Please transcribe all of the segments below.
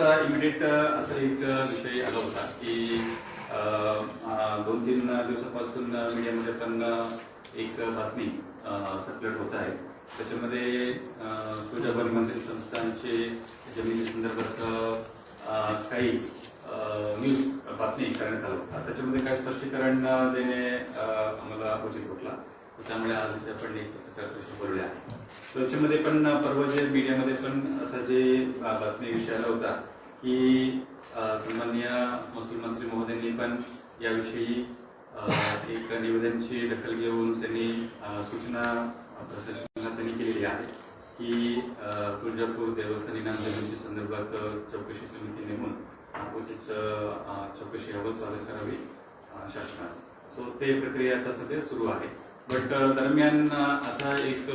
थोडासा इमिडिएट असा एक विषय आला होता की 2-3 दिवसापासून मीडियामध्ये पण एक बातमी सर्क्युलेट होत आहे. त्याच्यामध्ये तुळजाभवानी मंदिर संस्थानचे जमिनी संदर्भात काही न्यूज बातमी करण्यात आला होता. त्याच्यामध्ये काय स्पष्टीकरण देणे आम्हाला उचित वाटला. त्यामुळे आज आपण एक पत्रकार बोलूया. त्याच्यामध्ये पण परवा जे मीडियामध्ये पण असा जे बातमी विषय आला होता की सन्माननीय महसूल मंत्री महोदयांनी पण याविषयी एक निवेदनाची दखल घेऊन त्यांनी सूचना प्रशासनाला त्यांनी केलेली आहे की तुळजापूर देवस्थानी नामजमिनीच्या संदर्भात चौकशी समिती नेमून उचित चौकशी अहवाल सादर करावी शासनास. सो ते प्रक्रिया आता सध्या सुरू आहे. बट दरम्यान असा एक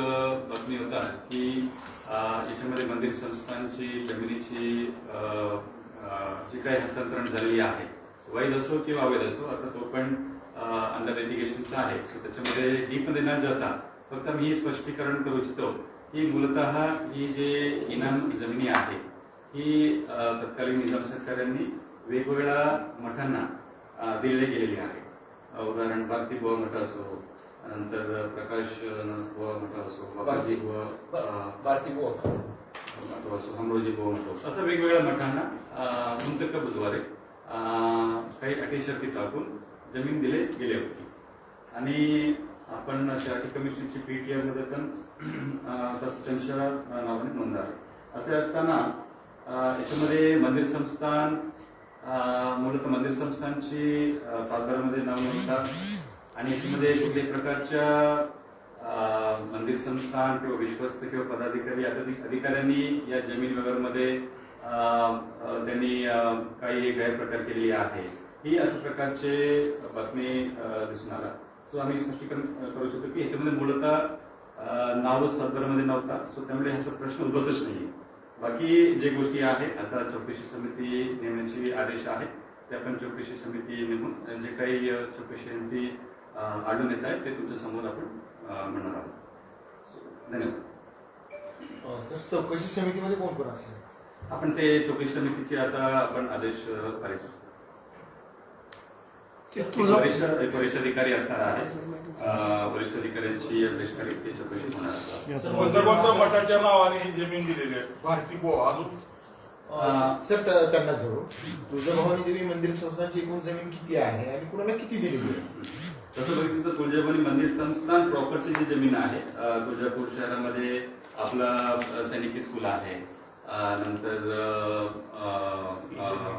बातमी होता की याच्यामध्ये मंदिर संस्थानची जमिनीची जी काही हस्तांतरण झालेली आहे, वैध असो किंवा अवैध असो, आता तो पण अंडर लिटिगेशनचा आहे. सो त्याच्यामध्ये डीपमध्ये न जाता फक्त मी स्पष्टीकरण करू इच्छितो की मूलतः ही जे इनाम जमिनी आहे ही तत्कालीन निजाम सरकारांनी वेगवेगळ्या मठांना दिले गेलेली आहे. उदाहरण भारती बुवा मठ असो, नंतर प्रकाश बुवा मठ असो, बाबाजी भारती बुवा असो, हमरोजी बुवा मठ असो, असं वेगवेगळ्या मठांना मुंतकबद्वारे काही अटी शर्ती टाकून जमीन दिले गेले होते. आणि आपण चार्टी कमिशनची पीटीआर मध्ये पण तसं त्यांच्या नावाने नोंद आहे. असे असताना याच्यामध्ये मंदिर संस्थान मूलतः मंदिर संस्थानची सातबारामध्ये नाव नोंदतात आणि याच्यामध्ये कुठल्याही प्रकारच्या मंदिर संस्थान किंवा विश्वस्त किंवा पदाधिकारी अधिकाऱ्यांनी या जमीन व्यवहारामध्ये त्यांनी काही गैरप्रकार केलेले आहे, ही अशा प्रकारचे बातमी दिसून आला. सो आम्ही स्पष्टीकरण करू शकतो की याच्यामध्ये मूलतः नावच सातबारामध्ये नव्हता. सो त्यामुळे ह्याचा प्रश्न उद्भवतच नाही. बाकी जे गोष्टी आहेत, आता चौकशी समिती नेमण्याची आदेश आहे, ते आपण चौकशी समिती नेमून जे काही चौकशी आढळून येत आहे ते तुमच्या समोर आपण म्हणणार आहोत. धन्यवाद. चौकशी समितीमध्ये कोण कोण असेल? आपण ते चौकशी समितीचे आता आपण आदेश करायचे. वरिष्ठ अधिकारी असणार आहे. वरिष्ठ अधिकाऱ्यांची अध्यक्षतेखाली ते चौकशी होणार आहे. मठाच्या नावाने ही जमीन दिलेली आहे भारती बुवा अजून सर त्यांना धरू, तुळजाभवानी देवी मंदिर संस्थानची एकूण जमीन किती आहे आणि कुणाला किती दिलेली आहे? तसं बघितलं तर तुळजाभवानी मंदिर संस्थान प्रॉपरची जी जमीन आहे, तुळजापूर शहरामध्ये आपला सैनिकी स्कूल आहे, नंतर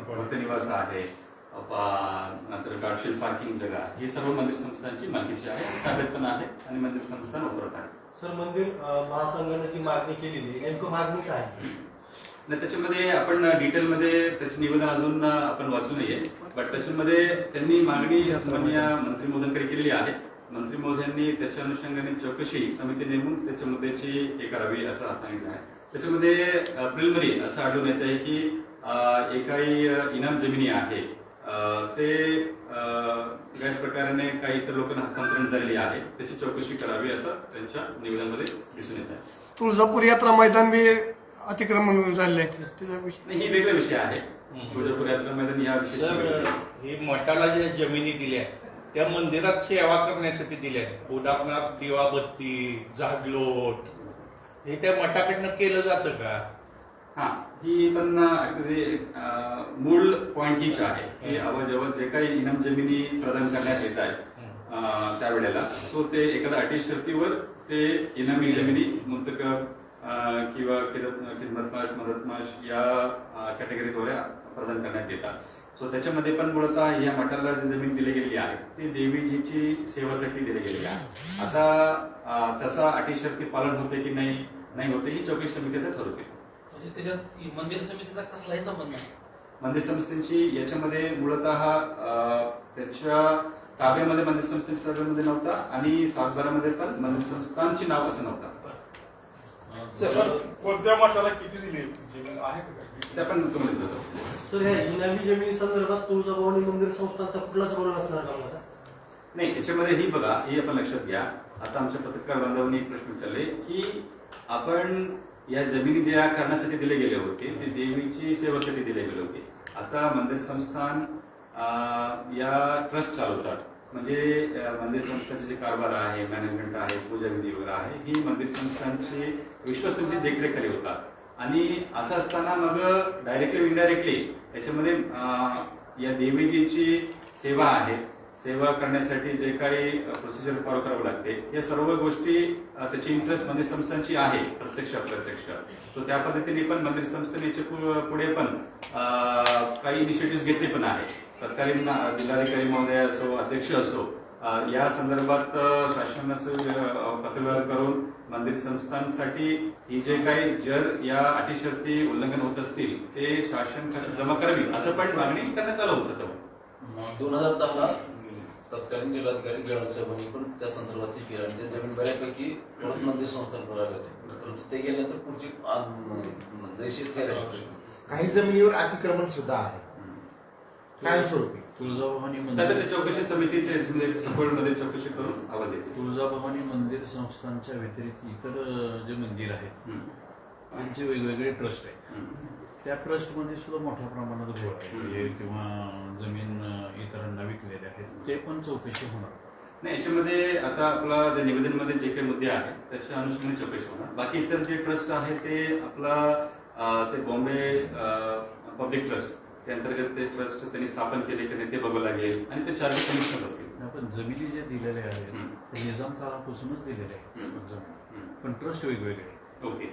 भक्तनिवास आहे, नंतर गाडशील पार्किंग जगा, ही सर्व मंदिर संस्थांची मालकीची आहे, ताब्यात पण आहे आणि मंदिर संस्थान वापरत आहे. सर, मंदिर महासंघाची मागणी केलेली, नेमकं मागणी काय? नाही, त्याच्यामध्ये आपण डिटेलमध्ये त्याचे निवेदन अजून आपण वाचू नये. बट त्याच्यामध्ये त्यांनी मागणी माननीय मंत्री महोदयांकडे केलेली आहे. मंत्री महोदयांनी त्याच्या अनुषंगाने चौकशी समिती नेमून त्याच्यामध्ये हे करावी असं सांगितलं आहे. त्याच्यामध्ये प्रिलिमिनरी असं आढळून येत आहे की काही इनाम जमिनी आहे ते गैरप्रकाराने काही इतर लोकांना हस्तांतरण झालेली आहे, त्याची चौकशी करावी असं त्यांच्या निवेदनामध्ये दिसून येत आहे. तुळजापूर यात्रा मैदान बी अतिक्रमण झालेलं आहे, त्याच्याविषयी ही वेगळा विषय आहे. तुळजापूर यात्रा मैदान या विषयी ही मठाला ज्या जमिनी दिल्या त्या मंदिरात सेवा करण्यासाठी दिल्या. उदाहरणार्थ दिवाबत्ती, जागलोट हे त्या मठाकडनं केलं जातं का? हा, ही पण अगदी मूळ पॉइंट हीच आहे की जेव्हा जे काही इनाम जमिनी प्रदान करण्यात येत आहे त्यावेळेला, सो ते एखाद्या अटी शर्तीवर ते इनामी जमिनी मुंतकब किंवा खिदमतमाश, मदतमाश या कॅटेगरीद्वारे प्रदान करण्यात येतात. सो त्याच्यामध्ये पण मुळतः या मठाला जी जमीन दिली गेलेली आहे ती देवीजीची सेवेसाठी दिली गेलेली आहे. आता तसा अटी शर्ती पालन होते की नाही होते ही चौकशी समिती ठरवते. त्याच्यात मंदिर समितीचा कसलाही संबंध नाही. मंदिर संस्थेची याच्यामध्ये मुळतः त्याच्या ताब्यामध्ये मंदिर संस्थेच्या ताब्यामध्ये नव्हता आणि सातबारामध्ये पण मंदिर संस्थानची नाव असं नव्हतं. कोणत्या मठाला किती दिली आहे त्या पण तुम्हाला देतो. सर, ह्या इनामी जमिनी संदर्भात तुळजाभवानी मंदिर संस्थानचा कुठलाच रोल असणार का? नाही, याच्यामध्ये ही बघा, ही आपण लक्षात घ्या. आता आमच्या पत्रकार बांधवांनी एक प्रश्न विचारले की आपण या जमिनी ज्या करण्यासाठी दिले गेले होते ते देवीची सेवेसाठी दिले गेले होते. आता मंदिर संस्थान या ट्रस्ट चालवतात. म्हणजे मंदिर संस्थांचे जे कारभार आहे, मॅनेजमेंट आहे, पूजा विधी वगैरे आहे, ही मंदिर संस्थांची विश्वसनीय देखरेखीखाली होतात. आणि असं असताना मग डायरेक्टली इनडायरेक्टली याच्यामध्ये या देवीजीची सेवा आहे, सेवा करण्यासाठी जे काही प्रोसिजर फॉलो करावं लागते, या सर्व गोष्टी त्याची इंटरेस्ट मंदिर संस्थांची आहे, प्रत्यक्ष अप्रत्यक्ष. सो त्या पद्धतीने पण मंदिर संस्थेने पुढे पण काही इनिशिएटिव्ह घेतले पण आहे. तत्कालीन जिल्हाधिकारी महोदय असो, अध्यक्ष असो, या संदर्भात शासनाचं पत्रव्यवहार करून मंदिर संस्थांसाठी ही जे काही जर या अटी शर्ती उल्लंघन होत असतील ते शासन जमा करावी असं पण मागणी करण्यात आलं होतं. 2010ला तत्कालीन जिल्हाधिकारी गिळाल साहेबांनी पण त्या संदर्भात ते केलं आणि त्या जमीन बऱ्यापैकी परत मंदिर संस्थांकडे आले होते. परंतु ते गेल्यानंतर पुढची जैशी थे काही जमिनीवर अतिक्रमण सुद्धा आहे कायमस्वरूपी. तुळजाभवानी आता मंदिर ते चौकशी समिती सखोलमध्ये चौकशी करून अहवाल देते. तुळजाभवानी मंदिर संस्थांच्या व्यतिरिक्त इतर जे मंदिर आहेत त्यांचे वेगवेगळे ट्रस्ट आहेत. त्या ट्रस्टमध्ये सुद्धा मोठ्या प्रमाणात घोळ आहे किंवा जमीन इतरांना विकलेले आहेत, ते पण चौकशी होणार. नाही, याच्यामध्ये आता आपला जे निवेदनमध्ये जे काही मुद्दे आहेत त्याच्या अनुषंगाने चौकशी होणार. बाकी इतर जे ट्रस्ट आहे ते आपला ते बॉम्बे पब्लिक ट्रस्ट त्या अंतर्गत ते ट्रस्ट त्यांनी स्थापन केले की नाही ते बघावं लागेल आणि ते चार्ज कमिशन होतील. आपण जमिनी ज्या दिलेल्या आहेत ते निजाम काळापासूनच दिलेले आहेत जमीन, पण ट्रस्ट वेगवेगळे आहेत. ओके,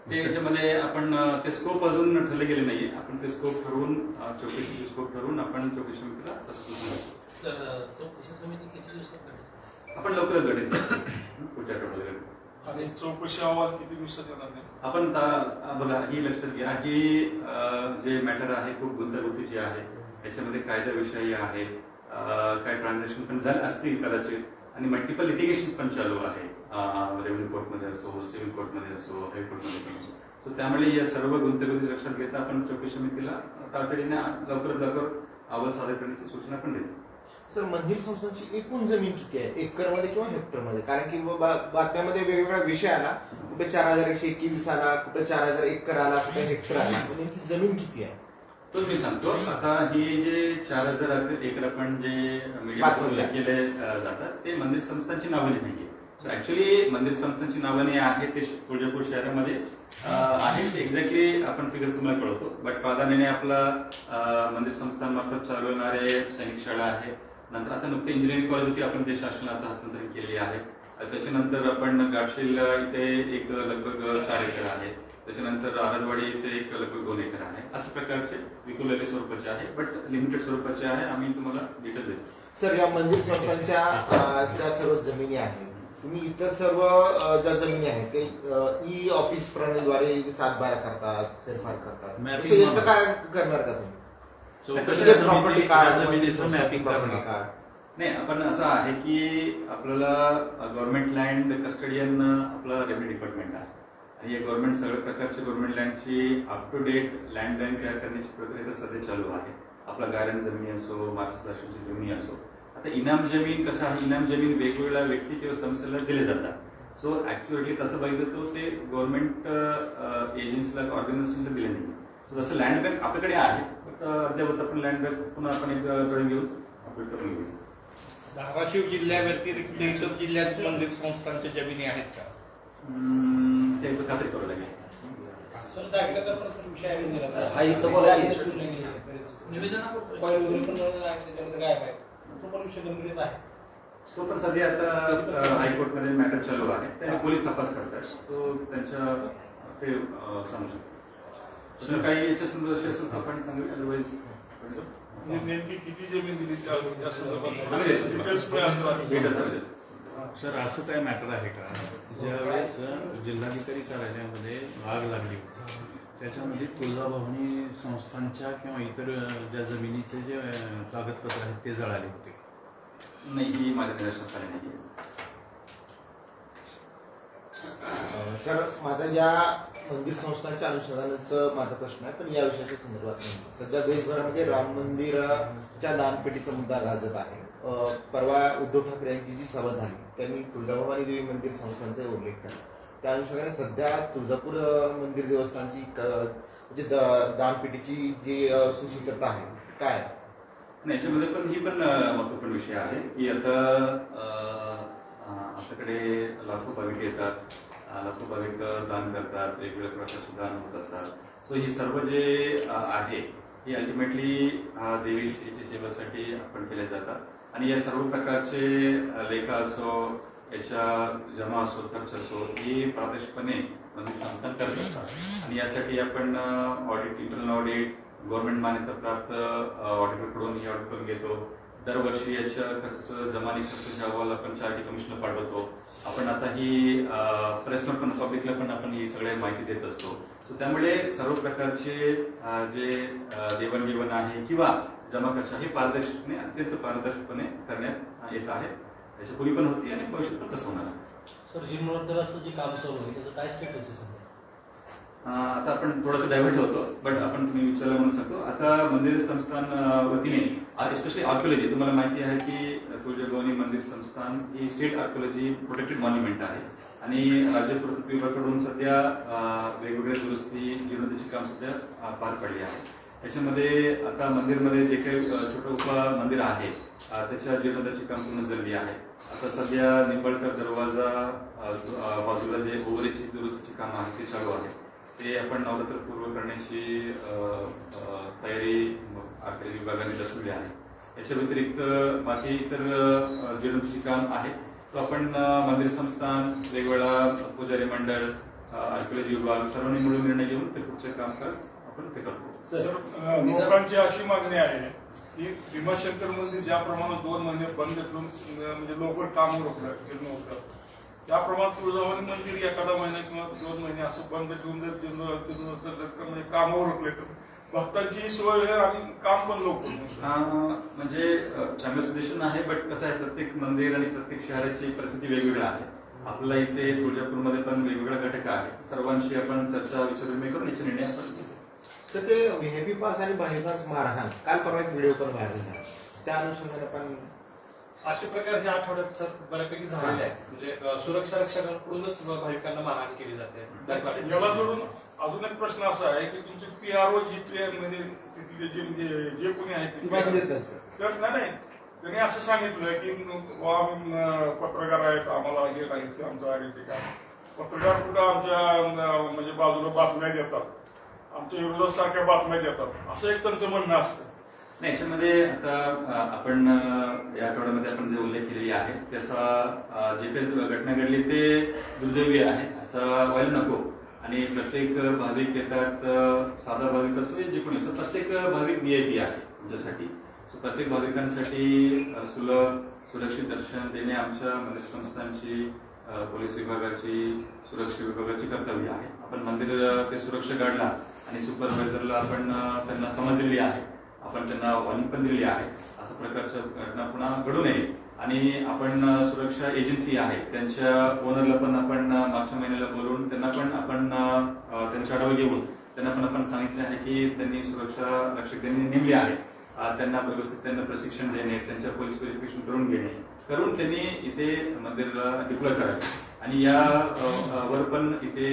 ते याच्यामध्ये आपण ते स्कोप अजून ठरले गेले नाहीये. आपण ते स्कोप ठरवून चौकशीचे स्कोप ठरवून आपण चौकशी समितीला तसं सर, चौकशी समिती किती दिवसात गठीत? आपण लवकरच गठीत करू. पुढच्या आठवड्यात. आणि चौकशी अहवाल किती दिवसात येणार नाही? आपण बघा, ही लक्षात घ्या की जे मॅटर आहे खूप गुंतागुंतीचे आहे. याच्यामध्ये कायद्याविषयी आहे, काय ट्रान्झॅक्शन पण झाले असतील कदाचित आणि मल्टिपल लिटिगेशन पण चालू आहे. रेव्हेन्यू कोर्टमध्ये असो, सिव्हिल कोर्टमध्ये असो, हायकोर्टमध्ये पण असो. तर त्यामुळे या सर्व गुंतागुंती लक्षात घेता आपण चौकशी समितीला तातडीने लवकरात लवकर अहवाल सादर करण्याची सूचना पण देतो. सर, मंदिर संस्थांची एकूण जमीन किती आहे, एकरमध्ये किंवा हेक्टरमध्ये? कारण की बातम्यामध्ये वेगवेगळा विषय आला, कुठे 4121 आला, कुठे 4000 एकर आला, कुठे हेक्टर आला. नेमकी जमीन किती आहे तो मी सांगतो. आता ही जे 4000 एकर आपण जे मीडिया केले जातात ते मंदिर संस्थांची नावाने नाहीये. सो ऍक्च्युली मंदिर संस्थांची नावाने आहे ते तुळजापूर शहरामध्ये आहेत. एक्झॅक्टली आपण फिगर्स तुम्हाला कळवतो. बट प्राधान्याने आपला मंदिर संस्थांमार्फत चालवणारे सैनिक शाळा आहे. नंतर आता नुकते इंजिनिअरिंग कॉलेज होती, आपण ते शासनाला आता हस्तांतरित केली आहे. त्याच्यानंतर आपण गाडशील इथे एक लगभग 4 एकर आहे. त्याच्यानंतर आरदवाडी इथे एक लगभग 2 एकर आहे. अशा प्रकारचे विखुरलेले स्वरूपाचे आहे, बट लिमिटेड स्वरूपाचे आहे. आम्ही तुम्हाला डिटेल्स देतो. सर, या मंदिर संस्थांच्या ज्या सर्व जमिनी आहेत, तुम्ही इतर सर्व ज्या जमिनी आहेत ते ई ऑफिस प्रणालीद्वारे 7/12 करतात, फेरफार करतात, याचं काय करणार का तुम्ही? प्रॉपर्टी कार्ड, मॅपिंग करणार. नाही, आपण असं आहे की आपल्याला गव्हर्नमेंट लँड कस्टडियन आपला रेव्हेन्यू डिपार्टमेंट आहे आणि या गव्हर्नमेंट सगळ्या प्रकारची गव्हर्नमेंट लँडची up to date land bank तयार करण्याची प्रक्रिया सध्या चालू आहे. आपला गायरन जमिनी असो, मार्गदर्शनची जमिनी असो. आता इनाम जमीन कसं आहे, इनाम जमीन वेगवेगळ्या व्यक्ती किंवा संस्थेला दिले जातात. सो ऍक्च्युअली तसं पाहिजे तो ते गव्हर्नमेंट एजन्सीला ऑर्गनायझेशनला दिले नाही. सो तसं लँड बँक आपल्याकडे आहे, फक्त अद्यावत आपण लँड बँक पुन्हा आपण एकदा ड्रॉइंग घेऊन अपडेट करून घेऊ. धाराशिव जिल्ह्याव्यतिरिक्त इतर जिल्ह्यात मंदिर संस्थांच्या जमिनी आहेत का? ते एकदा खात्री करावं लागेल. सर, दाखल्याचा पण विषय आहे. हा इथं बोला की निवेदनावर त्याच्यामध्ये काय आहे तो पण विषय गंभीर आहे. तो पण सध्या आता हायकोर्टमध्ये मॅटर चालू आहे. त्यांनी पोलीस तपास करतात. सो त्यांच्या ते सांगू शकतो. काही याच्या संदर्भात असेल तर आपण सांगू. अदरवाईज नेमकी किती जमीन दिली त्या संदर्भात भेटत. सर, असं काय मॅटर आहे का, ज्यावेळेस जिल्हाधिकारी कार्यालयामध्ये आग लागली होती त्याच्यामध्ये तुळजाभवानी संस्थांच्या किंवा इतर ज्या जमिनीचे जे कागदपत्र आहेत ते जळाले होते? नाही, ही माझ्या निदर्शनास आली नाही. सर, माझा ज्या मंदिर संस्थांच्या अनुषंगानेच माझा प्रश्न आहे, पण या विषयाच्या संदर्भात नाही. सध्या देशभरामध्ये राम मंदिराच्या दानपेटीचा मुद्दा गाजत आहे. परवा उद्धव ठाकरे यांची जी सभा झाली त्यांनी तुळजाभवानी देवी मंदिर संस्थांचा उल्लेख केला. त्या अनुषंगाने सध्या तुळजापूर मंदिर देवस्थानची म्हणजे दानपेटीची जी सुसूत्रता आहे काय? नाही, याच्यामध्ये पण ही पण महत्वपूर्ण विषय आहे की आता आपल्याकडे लाखो भाविक येतात, लाखो भाविक दान करतात, वेगवेगळ्या प्रकारचे दान होत असतात. सो ही सर्व जे आहे ही अल्टिमेटली देवी स्त्रीची सेवेसाठी आपण केल्या जातात आणि या सर्व प्रकारचे लेखा असो, याच्या जमा असो, खर्च असो, ही प्रादेशिकपणे मंदिर संस्थान करत असतात आणि यासाठी आपण ऑडिट, इंटरनल ऑडिट, गव्हर्नमेंट मान्यता प्राप्त ऑडिटरकडून ही ऑडिट करून घेतो. दरवर्षी याच्या खर्च, जमानी खर्चाचे अहवाल आपण चार्टरी कमिशनला पाठवतो. आपण आता ही प्रेसवर पण, पब्लिकला पण आपण ही सगळ्या माहिती देत असतो. सो त्यामुळे सर्व प्रकारचे जे देवाणघेवाण आहे किंवा जमा खर्च हे पारदर्शकपणे, अत्यंत पारदर्शकपणे करण्यात येत आहे. त्याच्यापूर्वी पण होती आणि भविष्यात पण तसं होणार आहे. सर, जीर्णोद्धाराचं जे काम चालू आहे त्याचं काय स्टेटस आहे सध्या? आता आपण थोडंसं डायव्हर्ट होतो, बट आपण तुम्ही विचारलं म्हणून सांगतो. आता मंदिर संस्थान वतीने स्पेशली आर्किओलॉजी, तुम्हाला माहिती आहे की तुळजाभवानी मंदिर संस्थान ही स्टेट आर्किओलॉजी प्रोटेक्टेड मॉन्युमेंट आहे आणि राज्य पुरातत्व विभागाकडून सध्या वेगवेगळ्या दुरुस्ती, जीर्णोद्धाराची काम सध्या पार पडली आहे. त्याच्यामध्ये आता मंदिरमध्ये जे काही छोटं उपा मंदिर आहे त्याच्या जीर्णोद्धाराची काम पूर्ण झालेली आहे. आता सध्या निंबाळकर दरवाजा बाजूला जे ओव्हरेजची दुरुस्तीची काम आहे ते चालू आहे. ते आपण नवरात्र पूर्व करण्याची तयारी आर्किओलॉजी विभागाने दर्शवली आहे. याच्या व्यतिरिक्त बाकी इतर जीर्णोद्धाराची काम आहे तो आपण मंदिर संस्थान, वेगवेगळा पुजारी मंडळ, आर्किओलॉजी विभाग सर्वांनी मिळून निर्णय घेऊन ते पुढचे कामकाज आपण ते करतो. सर, लोकांची अशी मागणी आहे की भीमाशंकर मंदिर ज्याप्रमाणे 2 महिने बंद ठेवून म्हणजे लोक काम रोखलं, जीर्ण होतं, त्याप्रमाणे तुळजाभवानी मंदिर एखादा महिना किंवा 2 महिने असं बंद ठेवून जर जीर्ण म्हणजे कामावर रोखले तर भक्तांची सोय आणि काम पण लोक म्हणजे चांगलं सजेशन आहे. बट कसं आहे, प्रत्येक मंदिर आणि प्रत्येक शहराची परिस्थिती वेगवेगळी आहे. आपल्याला इथे तुळजापूरमध्ये पण वेगवेगळा घटक आहे. सर्वांशी आपण चर्चा विचारविनिमय करून याचे निर्णय आपण घेतो. तर ते व्हीआयपी पास आणि बायपास मारहाण काल परवा एक व्हिडिओ पण व्हायरल झाला, त्या अनुषंगाने पण अशा प्रकारे ह्या आठवड्यात सर बऱ्यापैकी झालेले आहे. म्हणजे सुरक्षा रक्षकांकडूनच भाविकांना मारहाण केली जाते. याला जोडून अजून एक प्रश्न असा आहे की तुमचे PRO जिथले म्हणजे तिथले जे कोणी आहेत तर नाही, त्यांनी असं सांगितलं की आम्ही पत्रकार आहेत, आम्हाला हे नाही की आमचं आयडेंटिटी काय, पत्रकार कुठं आमच्या म्हणजे बाजूला बातम्या देतात, आमच्या विरोधात सारख्या बातम्या देतात, असं एक त्यांचं म्हणणं असतं. नाही, याच्यामध्ये आता आपण या आठवड्यामध्ये आपण जे उल्लेख केलेली आहे त्याचा जे काही घटना घडली ते दुर्दैवी आहे असं व्हायला नको. आणि प्रत्येक भाविक येतात, साधा भाविक असो जे कोणी असो, प्रत्येक भाविक VIP आहे तुमच्यासाठी. प्रत्येक भाविकांसाठी सुलभ सुरक्षित दर्शन देणे आमच्या मंदिर संस्थांची, पोलीस विभागाची, सुरक्षा विभागाची कर्तव्य आहे. आपण मंदिर ते सुरक्षा गार्डला आणि सुपरवायझरला आपण त्यांना समजलेली आहे, आपण त्यांना वॉर्निंग पण दिलेली आहे. अशा प्रकारच्या घटना पुन्हा घडू नये. आणि आपण सुरक्षा एजन्सी आहे त्यांच्या ओनरला पण आपण मागच्या महिन्याला बोलवून त्यांना पण आपण त्यांच्या आढावा घेऊन त्यांना पण आपण सांगितले आहे की त्यांनी सुरक्षा रक्षक त्यांनी नेमले आहे, त्यांना व्यवस्थित त्यांना प्रशिक्षण देणे, त्यांच्या पोलीस व्हेरिफिकेशन करून घेणे, करून त्यांनी इथे मंदिरला डिप्लॉय करावे. आणि या वर पण इथे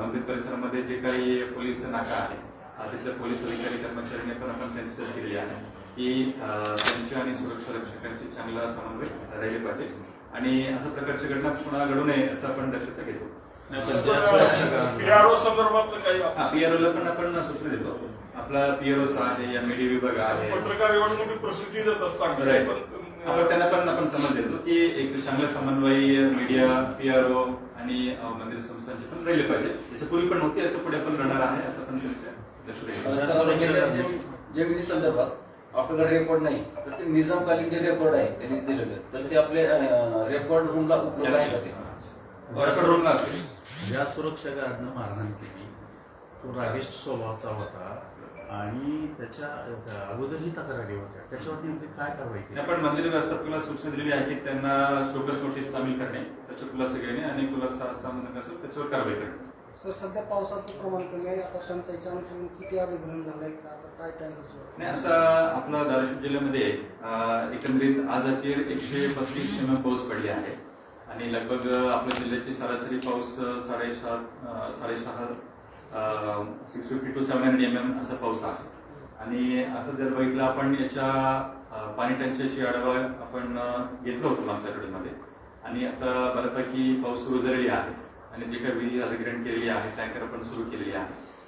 मंदिर परिसरामध्ये जे काही पोलीस नाका आहे तिथल्या पोलीस अधिकारी कर्मचाऱ्यांनी पण आपण सेन्सिटाईज केलेली आहे की त्यांच्या आणि सुरक्षा रक्षकांची चांगला समन्वय राहिले पाहिजे आणि अशा प्रकारची घटना पुन्हा घडू नये असं आपण दक्षता घेतो. PRO संदर्भात काही PROला पण आपण सूचना देतो. आपला PRO आहे या मीडिया विभाग आहे, पत्रकार एवढी मोठी प्रसिद्धी देतात चांगली, आपण त्यांना पण आपण समज देतो की एक चांगला समन्वय मीडिया, PRO आणि मंदिर संस्थांचे पण राहिले पाहिजे. त्याच्या पूर्वी पण होती, आता पुढे पण राहणार आहे असं पण त्यांच्या जमिनी संदर्भात आपल्याकडे रेकॉर्ड नाही तर ते निजामकालीन जे रेकॉर्ड आहे त्यांनीच दिलेले तर ते आपले रेकॉर्ड रूमला उपलब्ध आहे का? ते रेकॉर्ड रूमला असेल. ज्या सुरक्षा गार्डनं मारहाण केली तो रागेश स्वभावाचा होता आणि त्याच्या अगोदरही तक्रारी होत्या, त्याच्यावर नेमकी काय कारवाई केली? आपण मंदिर व्यवस्थापकाला सूचना दिलेली आहे की त्यांना चौकस नोटीस सामील करणे, त्याच्या खुलासा घेणे आणि खुलासा संबंध असेल त्याच्यावर कारवाई करणे. सर, सध्या पावसाचं प्रमाण कमी आहे, आता टंचाईच्या अनुषंगाने किती अधिग्रहण झालंय, आता काय टाइम? नाही, आता आपला धाराशिव जिल्ह्यामध्ये एकंदरीत आज अखेर 135 mm पाऊस पडले आहे आणि लगभग आपल्या जिल्ह्याची सरासरी पाऊस 650 to 700 mm असा पाऊस आहे. आणि असं जर बघितलं आपण याच्या पाणी टंचाईची आढावा आपण घेतलं होतं मागच्या आठवड्यामध्ये, आणि आता बऱ्यापैकी पाऊस सुरू झालेली आहे आणि जे काही विधी अधिग्रहण केलेली आहे, टँकर आपण सुरू केलेली आहे,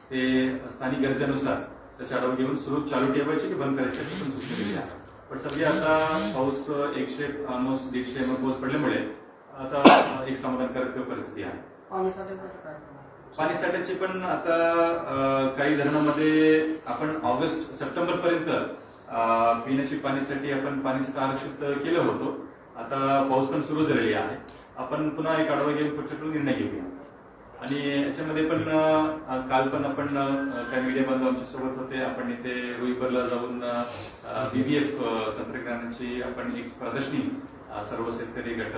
ते स्थानिक गरजेनुसार त्याचा आढावा घेऊन सुरू चालू ठेवायची की बंद करायची पण सूचना दिली आहे. पण सध्या आता पाऊस 100 150 mm पाऊस पडल्यामुळे आता एक समाधानकारक परिस्थिती आहे. पाणीसाठ्याचं काय? पाणीसाठ्याची पण आता काही धरणामध्ये आपण ऑगस्ट सप्टेंबर पर्यंत पिण्याची पाणीसाठी आपण पाणीसाठा आरक्षित केलं होतं. आता पाऊस पण सुरू झालेली आहे. आपण पुन्हा एक आढावा घेऊन पुढच्या निर्णय घेऊया. आणि याच्यामध्ये पण काल पण आपण काही मीडिया बांधव आमच्या सोबत होते. आपण इथे रुईबरला जाऊन BBF तंत्रज्ञानाची आपण एक प्रदर्शनी सर्व शेतकरी गट,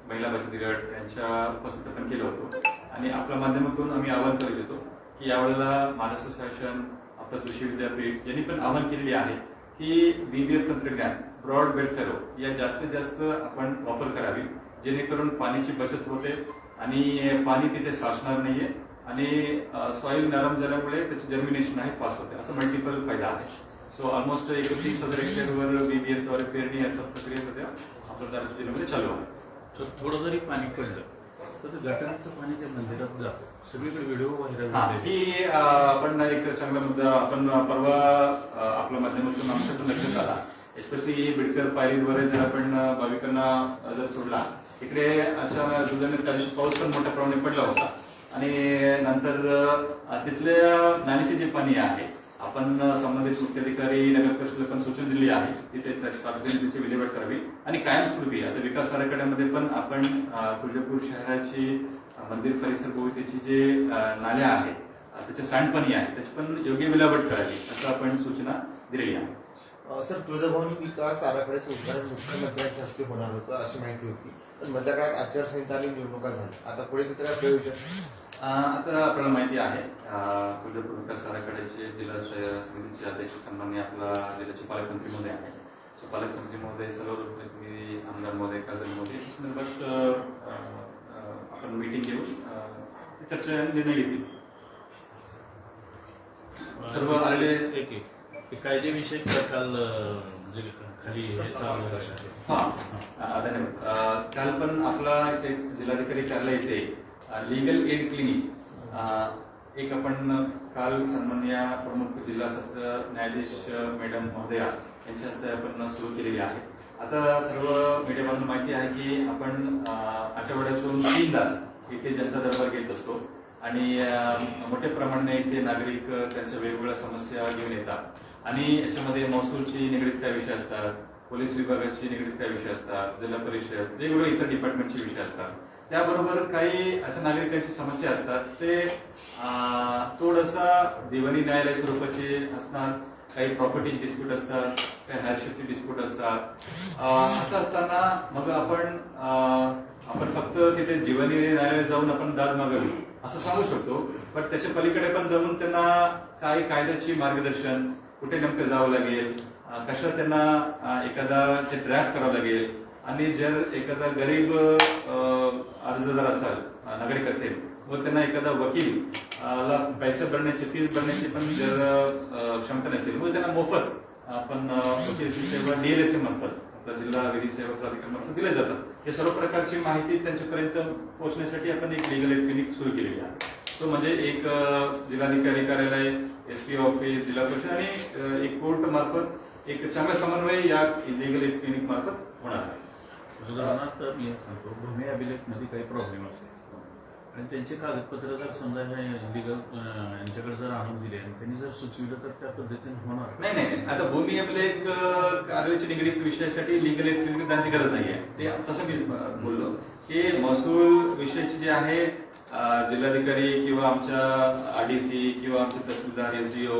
महिला बचत गट यांच्या उपस्थित आपण केलं होतं. आणि आपल्या माध्यमातून आम्ही आवाहन करत होतो की यावेळेला महाराष्ट्र शासन, आपलं कृषी विद्यापीठ यांनी पण आवाहन केलेले आहे की BBF तंत्रज्ञान, ब्रॉड बेड फेरो या जास्तीत जास्त आपण वापर करावी, जेणेकरून पाण्याची बचत होते आणि पाणी तिथे साचणार नाहीये आणि सॉइल नरम झाल्यामुळे त्याची जर्मिनेशन आहे फास्ट होते. असं मल्टिपल फायदा आहे. सो ऑलमोस्ट 31,000 हेक्टरवर BBF द्वारे पेरणी याच्या प्रक्रिया सध्या आपल्या धाराशिव जिल्ह्यामध्ये चालू आहे. तर थोडं जरी पाणी पडलं तर ते गटाराचं पाणी त्या मंदिरात जातं. सगळीकडे व्हिडिओ व्हायरल झाले. ही आपण एक चांगला मुद्दा आपण परवा आपल्या माध्यमातून आमच्या पण लक्षात आला. एस्पेशली बिडकर पायरीद्वारे जर आपण भाविकांना जर सोडला, इकडे अशा जुन्नर त्या दिवशी पाऊस पण मोठ्या प्रमाणात पडला होता आणि नंतर तिथल्या नालीचे जे पाणी आहे आपण संबंधित मुख्याधिकारी, नगर परिषदेला पण सूचना दिली आहे तिथे त्याची विल्हेवाट करावी. आणि कायमस्वरूपी आता विकास आराखड्यामध्ये पण आपण तुळजापूर शहराची मंदिर परिसर भोवतीची जे नाल्या आहेत, त्याचे सांडपाणी आहे, त्याची पण योग्य विल्हेवाट करावी असं आपण सूचना दिलेली आहे. सर, तुळजाभवानी विकास आराखड्याचं उद्घाटन मुख्यमंत्र्यांच्या हस्ते होणार होतं अशी माहिती होती, पण मध्य काळात आचारसंहिता आणि निवडणुका झाल्या. आता पुढे त्याचं काय प्रयोजन? आता आपल्याला माहिती आहे तुळजापूर विकास आराखड्याचे जिल्हा समितीचे अध्यक्ष सन्मान्य आपला जिल्ह्याचे पालकमंत्री महोदय आहे. पालकमंत्री महोदय, सर्व लोकप्रतिनिधी, आमदार महोदय, खासदार महोदय या संदर्भात आपण मीटिंग घेऊन चर्चा निर्णय घेतील. सर्व आलेले कायदेविषयी काल जे खाली धन्यवाद. काल पण आपला इथे जिल्हाधिकारी कार्यालय इथे लीगल एड क्लिनिक एक आपण काल सन्माननीय प्रमुख जिल्हा सत्र न्यायाधीश मॅडम महोदया यांच्या हस्ते आपण सुरू केलेली आहे. आता सर्व मीडियामधून माहिती आहे की आपण आठवड्यातून 3दा इथे जनता दरबार घेत असतो आणि मोठ्या प्रमाणाने इथे नागरिक त्यांच्या वेगवेगळ्या समस्या घेऊन येतात आणि याच्यामध्ये महसूलची निगडीत काय विषय असतात, पोलीस विभागाची निगडीत काय विषय असतात, जिल्हा परिषद, वेगवेगळे इतर डिपार्टमेंटचे विषय असतात. त्याबरोबर काही अशा नागरिकांची समस्या असतात ते थोडासा दिवाणी न्यायालय स्वरूपाचे असणार, काही प्रॉपर्टी डिस्प्यूट असतात, काही हायरशिफ्टी डिस्प्यूट असतात. असं असताना मग आपण फक्त तिथे दिवाणी न्यायालयात जाऊन आपण दाद मागावी असं सांगू शकतो, पण त्याच्या पलीकडे पण जाऊन त्यांना काही कायद्याची मार्गदर्शन, कुठे नेमकं जावं लागेल, कशा त्यांना एखादा ड्राफ्ट करावं लागेल आणि जर एखादा गरीब अर्जदार असाल, नागरिक असेल, व त्यांना एखादा वकील ला पैसे भरण्याची, फीस भरण्याची पण जर क्षमता नसेल, व त्यांना मोफत आपण वकिलाची सेवा DLSA मार्फत आपला जिल्हा विधी सेवा प्राधिकरण मार्फत दिल्या जातात. हे सर्व प्रकारची माहिती त्यांच्यापर्यंत पोहोचण्यासाठी आपण एक लीगल एड क्लिनिक सुरू केलेली आहे. तो म्हणजे एक जिल्हाधिकारी कार्यालय, SP ऑफिस, जिल्हा परिषद आणि एक कोर्ट मार्फत एक चांगला समन्वय या लीगल एड क्लिनिक मार्फत होणार आहे. उदाहरणार्थ मी सांगतो, भूमी अभिलेखमध्ये काही प्रॉब्लेम असेल आणि त्यांचे कागदपत्र जर समजा हे लिगल यांच्याकडे जर आणून दिले आणि त्यांनी जर सुचविलं तर त्या पद्धतीने होणार नाही. आता भूमी अभिलेख कार्याची निगडीत विषयासाठी लीगल एड क्लिनिक जाण्याची गरज नाहीये. ते तसं मी बोललो की महसूल विषयाची जे आहे जिल्हाधिकारी किंवा आमच्या RDC किंवा आमचे तहसीलदार, SDO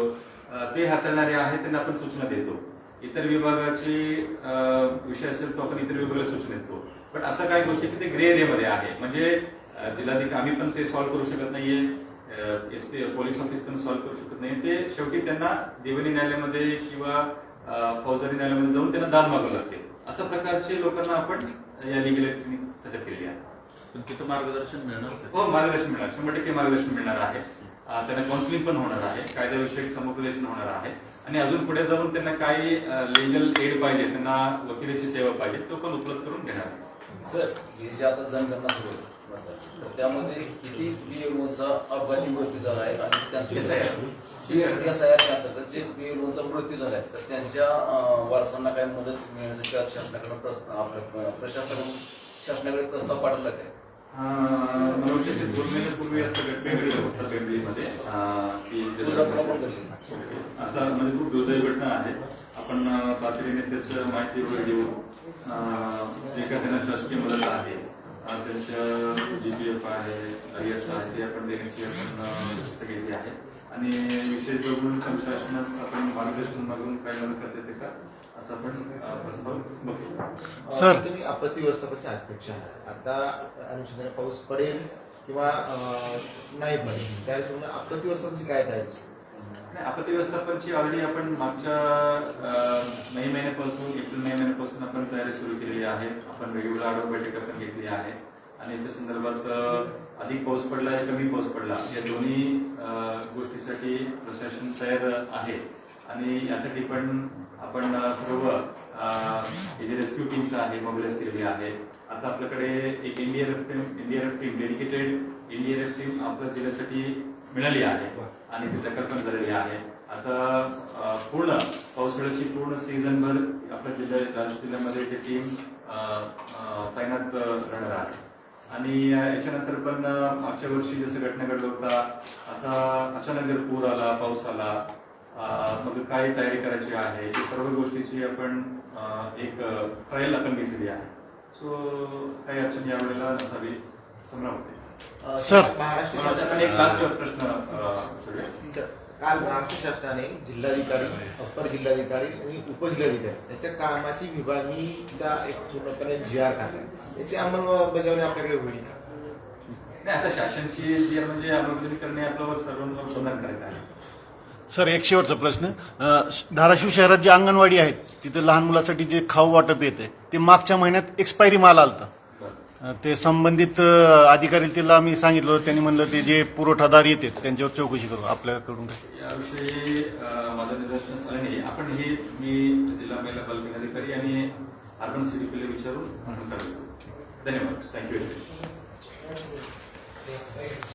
ते हाताळणारे आहेत, त्यांना आपण सूचना देतो. इतर विभागाची विषय असेल तो आपण इतर विभागाला सूचना देतो. पण असं काही गोष्टी की ते ग्रे एरियामध्ये आहे, म्हणजे जिल्हाधिकारी आम्ही पण ते सॉल्व्ह करू शकत नाहीये, SP पोलीस ऑफिस पण सॉल्व्ह करू शकत नाही. ते शेवटी त्यांना दिवाणी न्यायालयामध्ये किंवा फौजदारी न्यायालयामध्ये जाऊन त्यांना दाद मागावं लागते. अशा प्रकारचे लोकांना आपण या लीगल एड क्लिनिक सजग केली आहे. पण तिथं मार्गदर्शन मिळणार का? हो, मार्गदर्शन मिळणार, 100% मार्गदर्शन मिळणार आहे. त्यांना काउन्सिलिंग पण होणार आहे, कायदाविषयक समुपदेशन होणार आहे आणि अजून पुढे जाऊन त्यांना काही लिगल एड पाहिजे, त्यांना वकिलाची सेवा पाहिजे, तो पण उपलब्ध करून देणार आहे. सर जे आता जनगणना सुरू आहे तर त्यामध्ये किती PLOचा अपघाती मृत्यू झाला आहे आणि त्यांचे SIR अंतर्गत जे PLOचा मृत्यू झाला आहे तर त्यांच्या वारसांना काही मदत मिळण्यासाठी आज शासनाकडे प्रस्ताव पाठवला काय? मला वाटतं ते 2 महिन्यापूर्वी असं वेगवेगळे होतं बेंबळीमध्ये असं म्हणजे खूप दुर्दैवी घटना आहे. आपण तातडीने त्याची माहिती वगैरे देऊन जे काय त्यांना शासकीय मदत आहे, त्यांचं GPF आहे, IS आहे, ते आपण देण्याची आपण घेतली आहे आणि विशेष करून शासनास आपण मार्गदर्शन मागून काय मदत करता येते का असं आपण प्रस्ताव बघू. सर, तुम्ही आपत्ती व्यवस्थापनाचे अध्यक्ष आहे. आता अनुषंगाने पाऊस पडेल किंवा नाही पडेल त्या हिशोबाने आपत्ती व्यवस्थापनाची काय तयारी? आपत्ती व्यवस्थापनची ऑलरेडी आपण मागच्या मे महिन्यापासून एप्रिल मे महिन्यापासून आपण तयारी सुरू केलेली आहे. आपण वेगवेगळ्या आढावा बैठका पण घेतली आहे आणि याच्या संदर्भात अधिक पाऊस पडला कमी पाऊस पडला या दोन्ही गोष्टीसाठी प्रशासन तयार आहे आणि यासाठी पण आपण सर्व जे रेस्क्यू टीम्स आहे मोबिलाइज केलेली आहे. आता आपल्याकडे एक NDRF team dedicated NDRF team आपल्या जिल्ह्यासाठी मिळाली आहे आणि ती दाखल पण झालेली आहे. आता पूर्ण पावसाळ्याची पूर्ण सीझनभर आपल्या जिल्ह्यामध्ये ते टीम तैनात राहणार आहे आणि याच्यानंतर पण मागच्या वर्षी जसं घटना घडला होता असा अचानक जर पूर आला, पाऊस आला, मग काय तयारी करायची आहे या सर्व गोष्टीची आपण एक ट्रायल आपण घेतलेली आहे. सो काही अडचण यावेळेला नसावी असं मला वाटते. सर, महाराष्ट्र एक लास्ट प्रश्न सर, काल महाराष्ट्र शासनाने जिल्हाधिकारी, अप्पर जिल्हाधिकारी आणि उपजिल्हाधिकारी याच्या कामाची विभागणीचा एक पूर्णपणे GR काढला. याची अंमलबजावणी आपल्याकडे होईल का? नाही, आता शासनची जी म्हणजे अंमलबजावणी करणे आपल्यावर सर्वांना बंधनकारक आहे. सर, एक शेवटचा प्रश्न. धाराशिव शहरात जी अंगणवाडी आहेत तिथे लहान मुलासाठी जे खाऊ वाटप येते ते मागच्या महिन्यात एक्सपायरी माल आलता. ते संबंधित अधिकारी तिला आम्ही सांगितलं, त्यांनी म्हणलं ते जे पुरवठादार येते त्यांच्यावर चौकशी करू. आपल्याकडून याविषयी माझं निदर्शनास आलं नाही. आपण हे मी जिल्हा महिला बालकल्याण अधिकारी आणि अर्बन CDPला विचारून आपण करतो. धन्यवाद. थँक्यू.